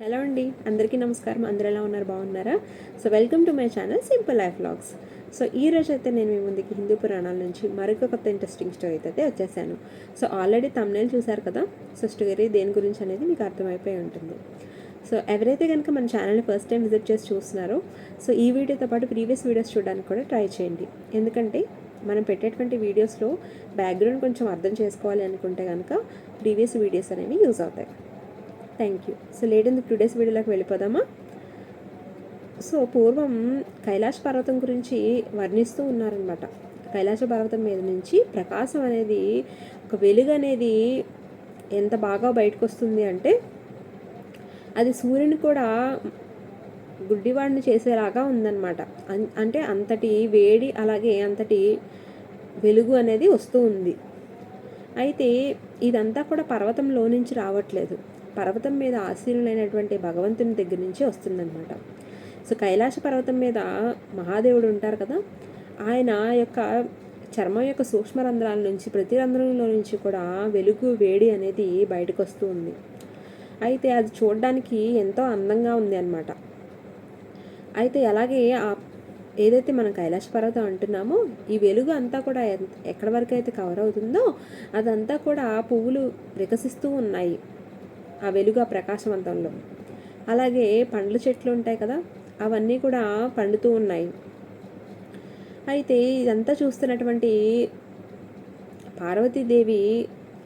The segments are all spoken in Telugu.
హలో అండి, అందరికీ నమస్కారం. అందరూ ఎలా ఉన్నారు? బాగున్నారా? So welcome to my channel simple life vlogs. So ఈ రోజు అయితే నేను మీ ముందుకి హిందూ పురాణాల నుంచి మరొక కొత్త ఇంట్రెస్టింగ్ స్టోరీ అయితే వచ్చేసాను. సో ఆల్రెడీ thumbnail చూశారు కదా. సో స్టోరీ దేని గురించి అనేది మీకు అర్థమైపోయి ఉంటుంది. సో ఎవరైతే కనుక మన ఛానల్ని ఫస్ట్ టైం విజిట్ చేసి చూస్తున్నారో సో ఈ వీడియోతో పాటు ప్రీవియస్ వీడియోస్ చూడడానికి కూడా ట్రై చేయండి. ఎందుకంటే మనం పెట్టేటువంటి వీడియోస్లో బ్యాక్గ్రౌండ్ కొంచెం అర్థం చేసుకోవాలి అనుకుంటే కనుక ప్రీవియస్ వీడియోస్ అనేవి యూజ్ అవుతాయి. Thank you. సో లేదంటే టుడేస్ వీడియోలోకి వెళ్ళిపోదామా? సో పూర్వం కైలాస పర్వతం గురించి వర్ణిస్తూ ఉన్నారనమాట. కైలాస పర్వతం మీద నుంచి ప్రకాశం అనేది, ఒక వెలుగు అనేది ఎంత బాగా బయటకు వస్తుంది అంటే అది సూర్యుని కూడా గుడ్డివాడిని చేసేలాగా ఉందన్నమాట. అంటే అంతటి వేడి, అలాగే అంతటి వెలుగు అనేది వస్తూ ఉంది. అయితే ఇదంతా కూడా పర్వతంలో నుంచి రావట్లేదు, పర్వతం మీద ఆసీనులైనటువంటి భగవంతుని దగ్గర నుంచి వస్తుందన్నమాట. సో కైలాస పర్వతం మీద మహాదేవుడు ఉంటారు కదా, ఆయన యొక్క చర్మం యొక్క సూక్ష్మ రంధ్రాల నుంచి, ప్రతి రంధ్రంలో నుంచి కూడా వెలుగు, వేడి అనేది బయటకు వస్తూ ఉంది. అయితే అది చూడడానికి ఎంతో అందంగా ఉంది అన్నమాట. అయితే అలాగే ఏదైతే మనం కైలాస పర్వతం అంటున్నామో, ఈ వెలుగు అంతా కూడా ఎక్కడి వరకు అయితే కవర్ అవుతుందో అదంతా కూడా పువ్వులు వికసిస్తూ ఉన్నాయి ఆ వెలుగు, ఆ ప్రకాశవంతంలో. అలాగే పండ్ల చెట్లు ఉంటాయి కదా, అవన్నీ కూడా పండుతూ ఉన్నాయి. అయితే ఇదంతా చూస్తున్నటువంటి పార్వతీదేవి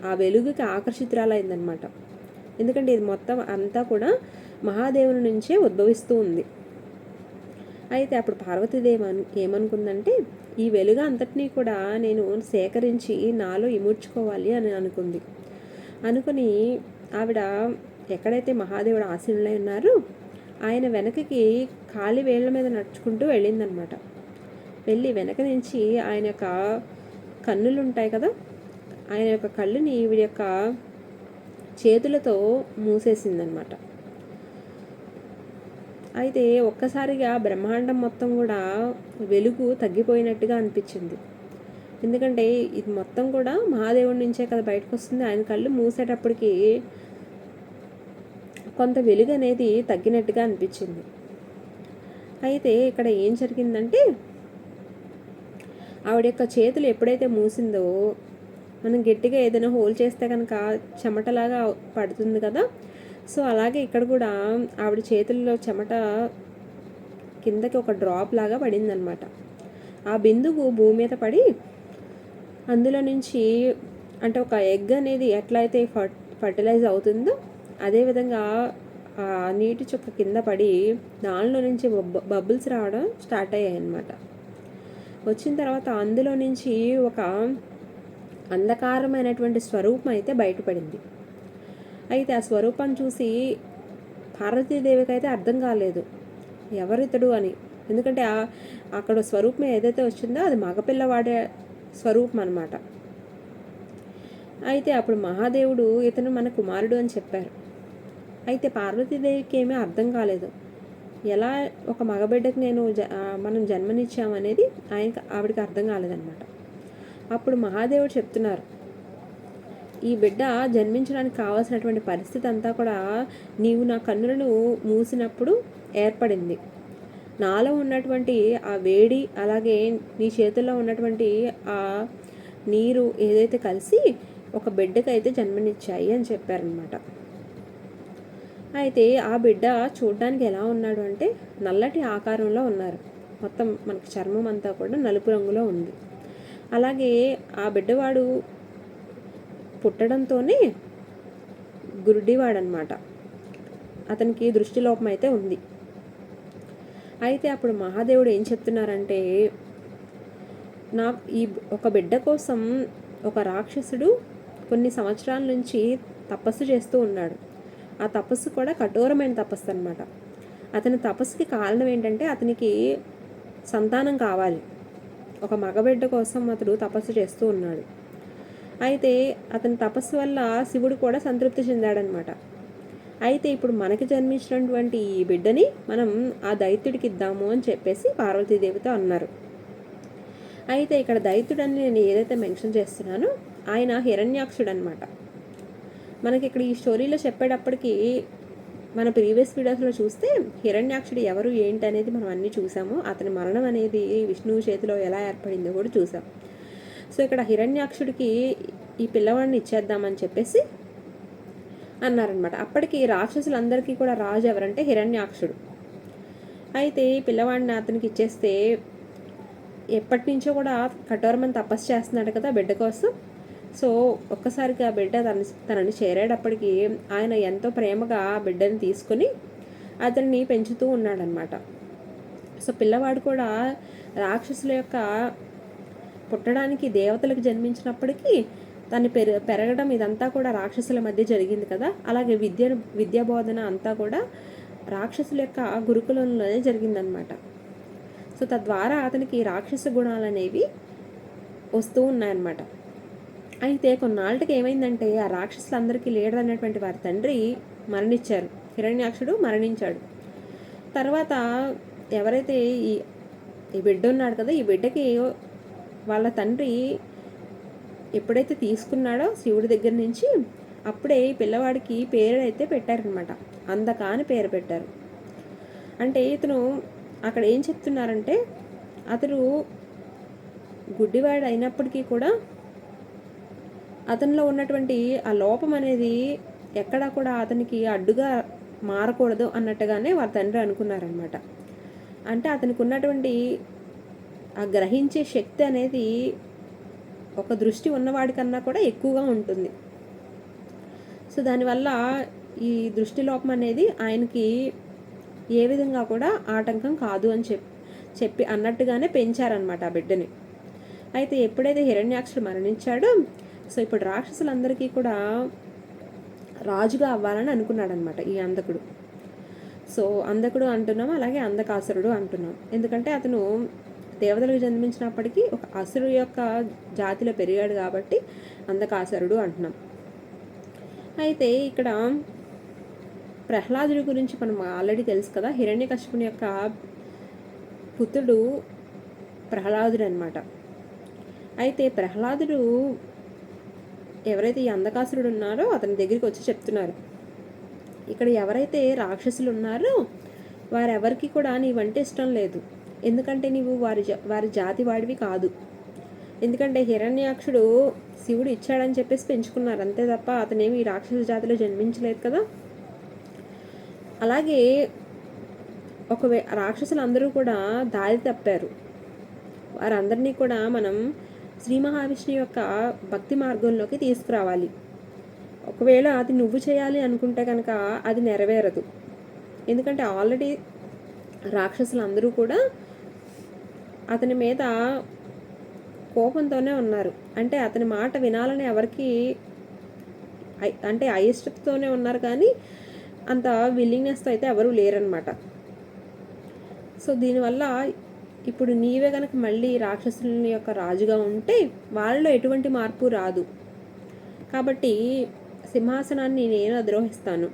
ఆ వెలుగుకి ఆకర్షితురాలైందనమాట. ఎందుకంటే ఇది మొత్తం అంతా కూడా మహాదేవుని నుంచే ఉద్భవిస్తూ ఉంది. అయితే అప్పుడు పార్వతీదేవి ఏమనుకుందంటే, ఈ వెలుగు అంతటినీ కూడా నేను సేకరించి నాలో ఇముడ్చుకోవాలి అని అనుకుంది. అనుకుని ఆవిడ ఎక్కడైతే మహాదేవుడు ఆసీనులై ఉన్నారో ఆయన వెనకకి ఖాళీ వేళ్ల మీద నడుచుకుంటూ వెళ్ళిందనమాట. వెళ్ళి వెనక నుంచి ఆయన యొక్క కన్నులు ఉంటాయి కదా, ఆయన యొక్క కళ్ళుని ఈవిడ యొక్క చేతులతో మూసేసిందనమాట. అయితే ఒక్కసారిగా బ్రహ్మాండం మొత్తం కూడా వెలుగు తగ్గిపోయినట్టుగా అనిపించింది. ఎందుకంటే ఇది మొత్తం కూడా మహాదేవుడి నుంచే కదా బయటకు వస్తుంది. ఆయన కళ్ళు మూసేటప్పటికి కొంత వెలుగు అనేది తగ్గినట్టుగా అనిపించింది. అయితే ఇక్కడ ఏం జరిగిందంటే, ఆవిడ యొక్క చేతులు ఎప్పుడైతే మూసిందో, మనం గట్టిగా ఏదైనా హోల్ చేస్తే కనుక చెమటలాగా పడుతుంది కదా. సో అలాగే ఇక్కడ కూడా ఆవిడ చేతుల్లో చెమట కిందకి ఒక డ్రాప్ లాగా పడిందనమాట. ఆ బిందువు భూమి మీద పడి అందులో నుంచి, అంటే ఒక ఎగ్ అనేది ఎట్లయితే ఫర్టిలైజ్ అవుతుందో అదేవిధంగా ఆ నీటి చుక్క కింద పడి దానిలో నుంచి బబుల్స్ రావడం స్టార్ట్ అయ్యాయి అన్నమాట. వచ్చిన తర్వాత అందులో నుంచి ఒక అంధకారమైనటువంటి స్వరూపం అయితే బయటపడింది. అయితే ఆ స్వరూపం చూసి పార్వతీదేవికి అయితే అర్థం కాలేదు ఎవరితడు అని. ఎందుకంటే అక్కడ స్వరూపం ఏదైతే వచ్చిందో అది మగపిల్లవాడే స్వరూపం అన్నమాట. అయితే అప్పుడు మహాదేవుడు ఇతను మన కుమారుడు అని చెప్పారు. అయితే పార్వతీదేవికి ఏమీ అర్థం కాలేదు, ఎలా ఒక మగబిడ్డకి మనం జన్మనిచ్చామనేది ఆవిడకి అర్థం కాలేదన్నమాట. అప్పుడు మహాదేవుడు చెప్తున్నారు, ఈ బిడ్డ జన్మించడానికి కావాల్సినటువంటి పరిస్థితి అంతా కూడా నీవు నా కన్నులను మూసినప్పుడు ఏర్పడింది. నాలో ఉన్నటువంటి ఆ వేడి, అలాగే నీ చేతుల్లో ఉన్నటువంటి ఆ నీరు ఏదైతే కలిసి ఒక బిడ్డకైతే జన్మనిచ్చాయి అని చెప్పారనమాట. అయితే ఆ బిడ్డ చూడ్డానికి ఎలా ఉన్నాడు అంటే నల్లటి ఆకారంలో ఉన్నారు. మొత్తం మనకి చర్మం అంతా కూడా నలుపు రంగులో ఉంది. అలాగే ఆ బిడ్డవాడు పుట్టడంతోనే గురుడివాడనమాట. అతనికి దృష్టిలోపం అయితే ఉంది. అయితే అప్పుడు మహాదేవుడు ఏం చెప్తున్నారంటే, ఈ ఒక బిడ్డ కోసం ఒక రాక్షసుడు కొన్ని సంవత్సరాల నుంచి తపస్సు చేస్తూ ఉన్నాడు. ఆ తపస్సు కూడా కఠోరమైన తపస్సు అనమాట. అతని తపస్సుకి కారణం ఏంటంటే అతనికి సంతానం కావాలి. ఒక మగబిడ్డ కోసం అతడు తపస్సు చేస్తూ ఉన్నాడు. అయితే అతని తపస్సు వల్ల శివుడు కూడా సంతృప్తి చెందాడనమాట. అయితే ఇప్పుడు మనకి జన్మించినటువంటి ఈ బిడ్డని మనం ఆ దైత్యుడికి ఇద్దాము అని చెప్పేసి పార్వతీదేవితో అన్నారు. అయితే ఇక్కడ దైత్యుడని నేను ఏదైతే మెన్షన్ చేస్తున్నానో ఆయన హిరణ్యాక్షుడు అనమాట. మనకి ఇక్కడ ఈ స్టోరీలో చెప్పేటప్పటికి మన ప్రీవియస్ వీడియోస్లో చూస్తే హిరణ్యాక్షుడు ఎవరు ఏంటి అనేది మనం అన్నీ చూసాము. అతని మరణం అనేది విష్ణువు చేతిలో ఎలా ఏర్పడిందో కూడా చూసాం. సో ఇక్కడ హిరణ్యాక్షుడికి ఈ పిల్లవాడిని ఇచ్చేద్దామని చెప్పేసి అన్నారనమాట. అప్పటికి రాక్షసులందరికీ కూడా రాజు ఎవరంటే హిరణ్యాక్షుడు. అయితే ఈ పిల్లవాడిని అతనికి ఇచ్చేస్తే ఎప్పటి నుంచో కూడా కఠోరమని తపస్సు చేస్తున్నాడు కదా బిడ్డ కోసం. సో ఒక్కసారిగా బిడ్డ తనని చేరేటప్పటికి ఆయన ఎంతో ప్రేమగా బిడ్డని తీసుకొని అతన్ని పెంచుతూ ఉన్నాడనమాట. సో పిల్లవాడు కూడా రాక్షసుల యొక్క పుట్టడానికి దేవతలకు జన్మించినప్పటికీ తను పెరగడం ఇదంతా కూడా రాక్షసుల మధ్య జరిగింది కదా. అలాగే విద్యాబోధన అంతా కూడా రాక్షసుల యొక్క గురుకులంలోనే జరిగిందనమాట. సో తద్వారా అతనికి రాక్షస గుణాలు అనేవి వస్తూ ఉన్నాయన్నమాట. అయితే కొన్నాళ్ళకి ఏమైందంటే ఆ రాక్షసులందరికీ లీడర్ అనేటువంటి వారి తండ్రి మరణించారు. హిరణ్యాక్షుడు మరణించాడు. తర్వాత ఎవరైతే ఈ బిడ్డ ఉన్నాడు కదా, ఈ బిడ్డకి వాళ్ళ తండ్రి ఎప్పుడైతే తీసుకున్నాడో శివుడి దగ్గర నుంచి, అప్పుడే ఈ పిల్లవాడికి పేరు అయితే పెట్టారనమాట. అందక అని పేరు పెట్టారు. అంటే ఇతను అక్కడ ఏం చెప్తున్నారంటే అతను గుడ్డివాడు అయినప్పటికీ కూడా అతనిలో ఉన్నటువంటి ఆ లోపం అనేది ఎక్కడా కూడా అతనికి అడ్డుగా మారకూడదు అన్నట్టుగానే వాళ్ళ తండ్రి అనుకున్నారనమాట. అంటే అతనికి ఉన్నటువంటి ఆ గ్రహించే శక్తి అనేది ఒక దృష్టి ఉన్నవాడికన్నా కూడా ఎక్కువగా ఉంటుంది. సో దానివల్ల ఈ దృష్టి లోపం అనేది ఆయనకి ఏ విధంగా కూడా ఆటంకం కాదు అని చెప్పి అన్నట్టుగానే పెంచారనమాట ఆ బిడ్డని. అయితే ఎప్పుడైతే హిరణ్యాక్షుడు మరణించాడో, సో ఇప్పుడు రాక్షసులందరికీ కూడా రాజుగా అవ్వాలని అనుకున్నాడనమాట ఈ అంధకుడు. సో అంధకుడు అంటున్నాం, అలాగే అంధకాసురుడు అంటున్నాం. ఎందుకంటే అతను దేవతలకు జన్మించినప్పటికీ ఒక అసురు యొక్క జాతిలో పెరిగాడు కాబట్టి అంధకాసురుడు అంటున్నాం. అయితే ఇక్కడ ప్రహ్లాదుడి గురించి మనం ఆల్రెడీ తెలుసు కదా. హిరణ్యకశిపుని యొక్క పుత్రుడు ప్రహ్లాదుడు అనమాట. అయితే ప్రహ్లాదుడు ఎవరైతే ఈ అంధకాసురుడు ఉన్నారో అతని దగ్గరికి వచ్చి చెప్తున్నారు, ఇక్కడ ఎవరైతే రాక్షసులు ఉన్నారో వారెవరికి కూడా నీవంటే ఇష్టం లేదు. ఎందుకంటే నీవు వారి జాతి వాడివి కాదు. ఎందుకంటే హిరణ్యాక్షుడు శివుడు ఇచ్చాడని చెప్పేసి పెంచుకున్నారు అంతే తప్ప అతనేమి ఈ రాక్షస జాతిలో జన్మించలేదు కదా. అలాగే రాక్షసులందరూ కూడా దారి తప్పారు. వారందరినీ కూడా మనం శ్రీ మహావిష్ణువు యొక్క భక్తి మార్గంలోకి తీసుకురావాలి. ఒకవేళ అది నువ్వు చేయాలి అనుకుంటే కనుక అది నెరవేరదు. ఎందుకంటే ఆల్రెడీ రాక్షసులందరూ కూడా అతని మీద కోపంతోనే ఉన్నారు. అంటే అతని మాట వినాలని ఎవరికి అంటే అయిష్టతోనే ఉన్నారు, కానీ అంత విల్లింగ్నెస్తో అయితే ఎవరూ లేరనమాట. సో దీనివల్ల ఇప్పుడు నీవే కనుక మళ్ళీ రాక్షసుల యొక్క రాజుగా ఉంటే వాళ్ళలో ఎటువంటి మార్పు రాదు. కాబట్టి సింహాసనాన్ని నేను అధిరోహిస్తాను,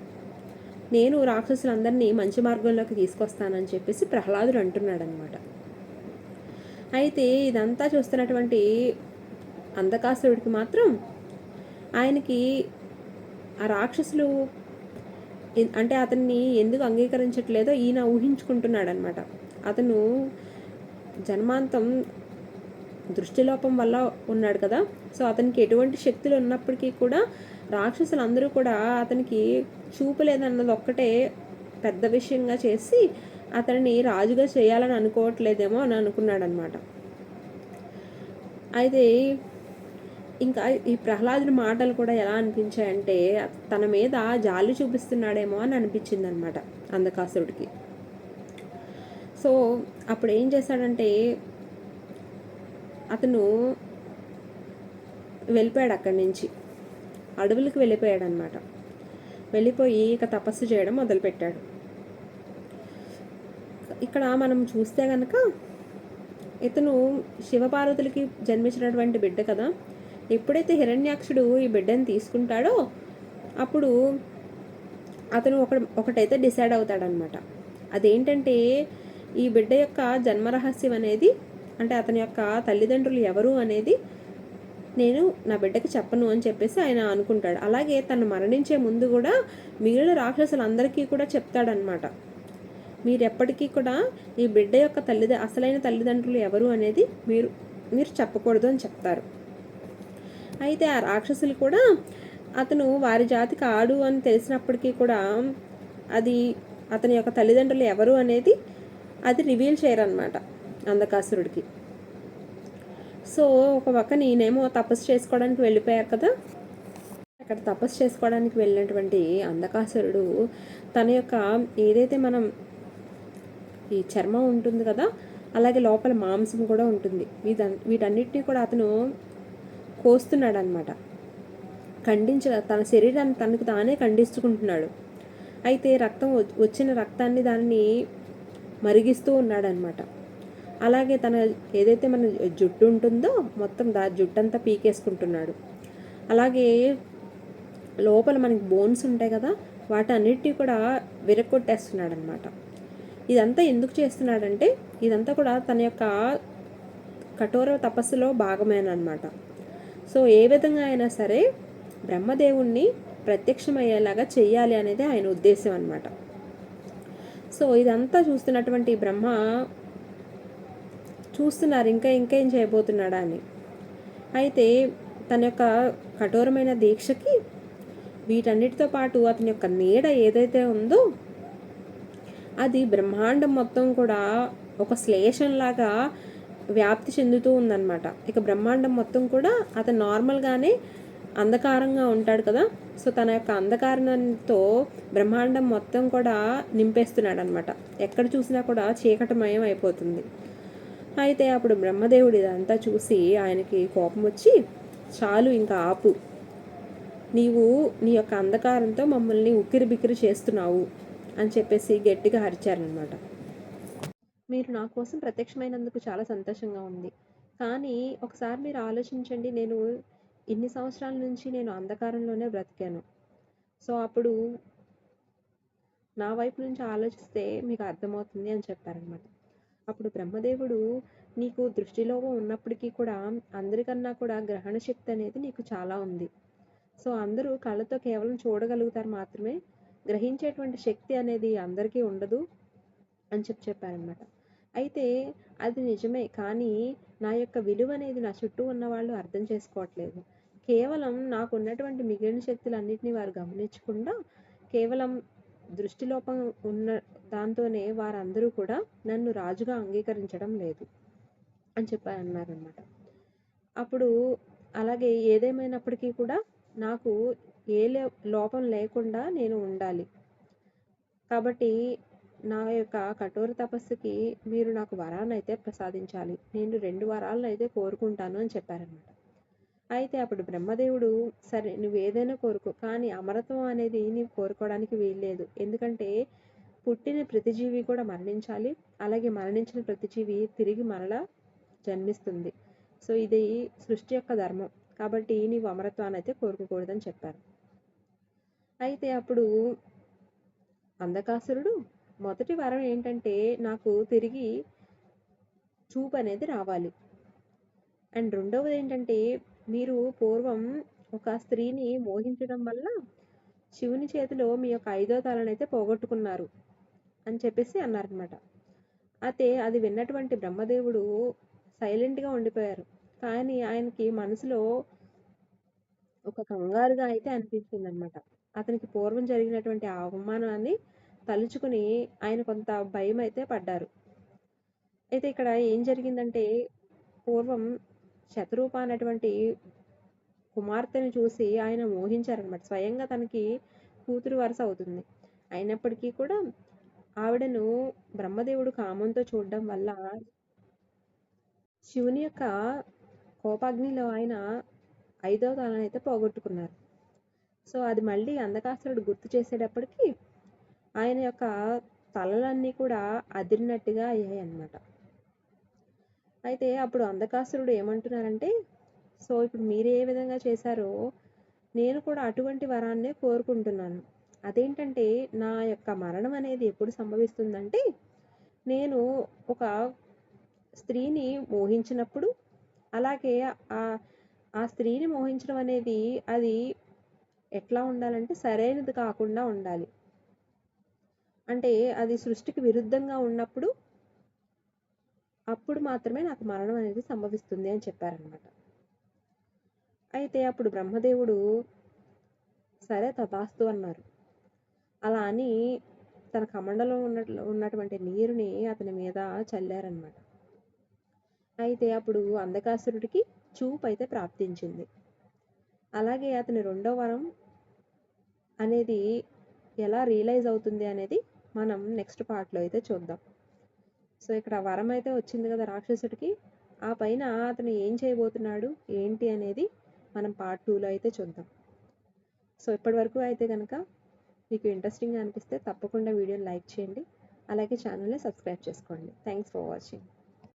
నేను రాక్షసులందరినీ మంచి మార్గంలోకి తీసుకొస్తానని చెప్పేసి ప్రహ్లాదుడు అంటున్నాడు అనమాట. అయితే ఇదంతా చూస్తున్నటువంటి అంధకాసురుడికి మాత్రం ఆయనకి ఆ రాక్షసులు అంటే అతన్ని ఎందుకు అంగీకరించట్లేదో ఈయన ఊహించుకుంటున్నాడు అనమాట. అతను జన్మాంతం దృష్టిలోపం వల్ల ఉన్నాడు కదా. సో అతనికి ఎటువంటి శక్తులు ఉన్నప్పటికీ కూడా రాక్షసులందరూ కూడా అతనికి చూపు లేదన్నది ఒక్కటే పెద్ద విషయంగా చేసి అతనిని రాజుగా చేయాలని అనుకోవట్లేదేమో అని అనుకున్నాడు అనమాట. అయితే ఇంకా ఈ ప్రహ్లాదుడి మాటలు కూడా ఎలా అనిపించాయంటే తన మీద జాలి చూపిస్తున్నాడేమో అని అనిపించింది అనమాట అంధకాసురుడికి. సో అప్పుడు ఏం చేశాడంటే అతను వెళ్ళిపోయాడు, అక్కడి నుంచి అడవులకు వెళ్ళిపోయాడు అనమాట. వెళ్ళిపోయి ఇక తపస్సు చేయడం మొదలుపెట్టాడు. ఇక్కడ మనం చూస్తే కనుక ఇతను శివపార్వతులకి జన్మించినటువంటి బిడ్డ కదా. ఎప్పుడైతే హిరణ్యాక్షుడు ఈ బిడ్డని తీసుకుంటాడో అప్పుడు అతను ఒకటైతే డిసైడ్ అవుతాడనమాట. అదేంటంటే ఈ బిడ్డ యొక్క జన్మరహస్యం అనేది, అంటే అతని యొక్క తల్లిదండ్రులు ఎవరు అనేది నేను నా బిడ్డకి చెప్పను అని చెప్పేసి ఆయన అనుకుంటాడు. అలాగే తను మరణించే ముందు కూడా మిగిలిన రాక్షసులందరికీ కూడా చెప్తాడనమాట. మీరెప్పటికీ కూడా ఈ బిడ్డ యొక్క అసలైన తల్లిదండ్రులు ఎవరు అనేది మీరు మీరు చెప్పకూడదు అని చెప్తారు. అయితే ఆ రాక్షసులు కూడా అతను వారి జాతికి ఆడు అని తెలిసినప్పటికీ కూడా అది అతని యొక్క తల్లిదండ్రులు ఎవరు అనేది అది రివీల్ చేయరన్నమాట అంధకాసురుడికి. సో ఒక పక్క నేనేమో తపస్సు చేసుకోవడానికి వెళ్ళిపోయారు కదా, అక్కడ తపస్సు చేసుకోవడానికి వెళ్ళినటువంటి అంధకాసురుడు తన యొక్క ఏదైతే మనం ఈ చర్మం ఉంటుంది కదా, అలాగే లోపల మాంసం కూడా ఉంటుంది, వీటన్నిటిని కూడా అతను కోస్తున్నాడు అనమాట. తన శరీరాన్ని తనకు తానే ఖండించుకుంటున్నాడు. అయితే వచ్చిన రక్తాన్ని దాన్ని మరిగిస్తూ ఉన్నాడనమాట. అలాగే తన ఏదైతే మన జుట్టు ఉంటుందో మొత్తం జుట్టంతా పీకేసుకుంటున్నాడు. అలాగే లోపల మనకి బోన్స్ ఉంటాయి కదా, వాటన్నిటిని కూడా విరగొట్టేస్తున్నాడు అనమాట. ఇదంతా ఎందుకు చేస్తున్నాడంటే ఇదంతా కూడా తన యొక్క కఠోర తపస్సులో భాగమేనమాట. సో ఏ విధంగా అయినా సరే బ్రహ్మదేవుణ్ణి ప్రత్యక్షమయ్యేలాగా చెయ్యాలి అనేది ఆయన ఉద్దేశం అనమాట. సో ఇదంతా చూస్తున్నటువంటి బ్రహ్మ చూస్తున్నారు ఇంకేం చేయబోతున్నాడా అని. అయితే తన యొక్క కఠోరమైన దీక్షకి వీటన్నిటితో పాటు అతని యొక్క నీడ ఏదైతే ఉందో అది బ్రహ్మాండం మొత్తం కూడా ఒక శ్లేషంలాగా వ్యాప్తి చెందుతూ ఉందన్నమాట. ఇక బ్రహ్మాండం మొత్తం కూడా అతను నార్మల్గానే అంధకారంగా ఉంటాడు కదా, సో తన యొక్క అంధకారంతో బ్రహ్మాండం మొత్తం కూడా నింపేస్తున్నాడు అనమాట. ఎక్కడ చూసినా కూడా చీకటమయం అయిపోతుంది. అయితే అప్పుడు బ్రహ్మదేవుడు ఇదంతా చూసి ఆయనకి కోపం వచ్చి, చాలు ఇంకా ఆపు, నీవు నీ యొక్క అంధకారంతో మమ్మల్ని ఉక్కిరి బిక్కిరి చేస్తున్నావు అని చెప్పేసి గట్టిగా అరిచారనమాట. మీరు నా కోసం ప్రత్యక్షమైనందుకు చాలా సంతోషంగా ఉంది, కానీ ఒకసారి మీరు ఆలోచించండి, నేను ఇన్ని సంవత్సరాల నుంచి నేను అంధకారంలోనే బ్రతికాను. సో అప్పుడు నా వైపు నుంచి ఆలోచిస్తే మీకు అర్థమవుతుంది అని చెప్పారనమాట. అప్పుడు బ్రహ్మదేవుడు, నీకు దృష్టిలోపం ఉన్నప్పటికీ కూడా అందరికన్నా కూడా గ్రహణ శక్తి అనేది నీకు చాలా ఉంది. సో అందరూ కళ్ళతో కేవలం చూడగలుగుతారు మాత్రమే, గ్రహించేటువంటి శక్తి అనేది అందరికీ ఉండదు అని చెప్పారనమాట. అయితే అది నిజమే, కానీ నా యొక్క విలువ అనేది నా చుట్టూ ఉన్న వాళ్ళు అర్థం చేసుకోవట్లేదు. కేవలం నాకు ఉన్నటువంటి మిగిలిన శక్తులన్నింటినీ వారు గమనించకుండా కేవలం దృష్టిలోపం ఉన్న దాంతోనే వారందరూ కూడా నన్ను రాజుగా అంగీకరించడం లేదు అని చెప్పారన్నారనమాట. అప్పుడు అలాగే ఏదేమైనప్పటికీ కూడా నాకు ఏ లోపం లేకుండా నేను ఉండాలి, కాబట్టి నా యొక్క కఠోర తపస్సుకి మీరు నాకు వరాన్ని అయితే ప్రసాదించాలి, నేను 2 వరాలను అయితే కోరుకుంటాను అని చెప్పారనమాట. అయితే అప్పుడు బ్రహ్మదేవుడు, సరే నువ్వు ఏదైనా కోరుకో, కానీ అమరత్వం అనేది నీవు కోరుకోవడానికి వీల్లేదు, ఎందుకంటే పుట్టిన ప్రతి జీవి కూడా మరణించాలి, అలాగే మరణించిన ప్రతి జీవి తిరిగి మరలా జన్మిస్తుంది. సో ఇది సృష్టి యొక్క ధర్మం, కాబట్టి నీవు అమరత్వాన్ని అయితే కోరుకోకూడదని చెప్పారు. అయితే అప్పుడు అంధకాసురుడు మొదటి వరం ఏంటంటే నాకు తిరిగి చూపు అనేది రావాలి, అండ్ రెండవది ఏంటంటే మీరు పూర్వం ఒక స్త్రీని మోహించడం వల్ల శివుని చేతిలో మీ యొక్క 5వ తలనైతే పోగొట్టుకున్నారు అని చెప్పేసి అన్నారనమాట. అయితే అది విన్నటువంటి బ్రహ్మదేవుడు సైలెంట్గా ఉండిపోయారు, కానీ ఆయనకి మనసులో ఒక కంగారుగా అయితే అనిపించింది అనమాట. అతనికి పూర్వం జరిగినటువంటి ఆ అవమానాన్ని తలుచుకుని ఆయన కొంత భయం అయితే పడ్డారు. అయితే ఇక్కడ ఏం జరిగిందంటే పూర్వం శతరూప అనేటువంటి కుమార్తెను చూసి ఆయన మోహించారనమాట. స్వయంగా తనకి కూతురు వరుస అవుతుంది, అయినప్పటికీ కూడా ఆవిడను బ్రహ్మదేవుడు కామంతో చూడడం వల్ల శివుని యొక్క కోపాగ్నిలో ఆయన 5వ తలని అయితే పోగొట్టుకున్నారు. సో అది మళ్ళీ అంధకాసురుడు గుర్తు చేసేటప్పటికి ఆయన యొక్క తలలన్నీ కూడా అదిరినట్టుగా అయ్యాయి అన్నమాట. అయితే అప్పుడు అంధకాసురుడు ఏమంటున్నారంటే, సో ఇప్పుడు మీరు ఏ విధంగా చేశారో నేను కూడా అటువంటి వరాన్నే కోరుకుంటున్నాను. అదేంటంటే నా యొక్క మరణం అనేది ఎప్పుడు సంభవిస్తుందంటే నేను ఒక స్త్రీని మోహించినప్పుడు, అలాగే ఆ స్త్రీని మోహించడం అనేది అది ఎట్లా ఉండాలంటే సరైనది కాకుండా ఉండాలి. అంటే అది సృష్టికి విరుద్ధంగా ఉన్నప్పుడు అప్పుడు మాత్రమే నాకు మరణం అనేది సంభవిస్తుంది అని చెప్పారనమాట. అయితే అప్పుడు బ్రహ్మదేవుడు సరే తథాస్తు అన్నారు. అలా అని తన కమండలో ఉన్నటువంటి నీరుని అతని మీద చల్లారనమాట. అయితే అప్పుడు అంధకాసురుడికి చూపు అయితే ప్రాప్తించింది. అలాగే అతని రెండో వరం అనేది ఎలా రియలైజ్ అవుతుంది అనేది మనం నెక్స్ట్ పార్ట్లో అయితే చూద్దాం. సో ఇక్కడ వరం అయితే వచ్చింది కదా రాక్షసుడికి. ఆ పైన అతను ఏం చేయబోతున్నాడు ఏంటి అనేది మనం పార్ట్ 2లో అయితే చూద్దాం. సో ఇప్పటి వరకు అయితే కనుక మీకు ఇంట్రెస్టింగ్గా అనిపిస్తే తప్పకుండా వీడియోని లైక్ చేయండి. అలాగే ఛానల్ని సబ్స్క్రైబ్ చేసుకోండి. Thanks for watching.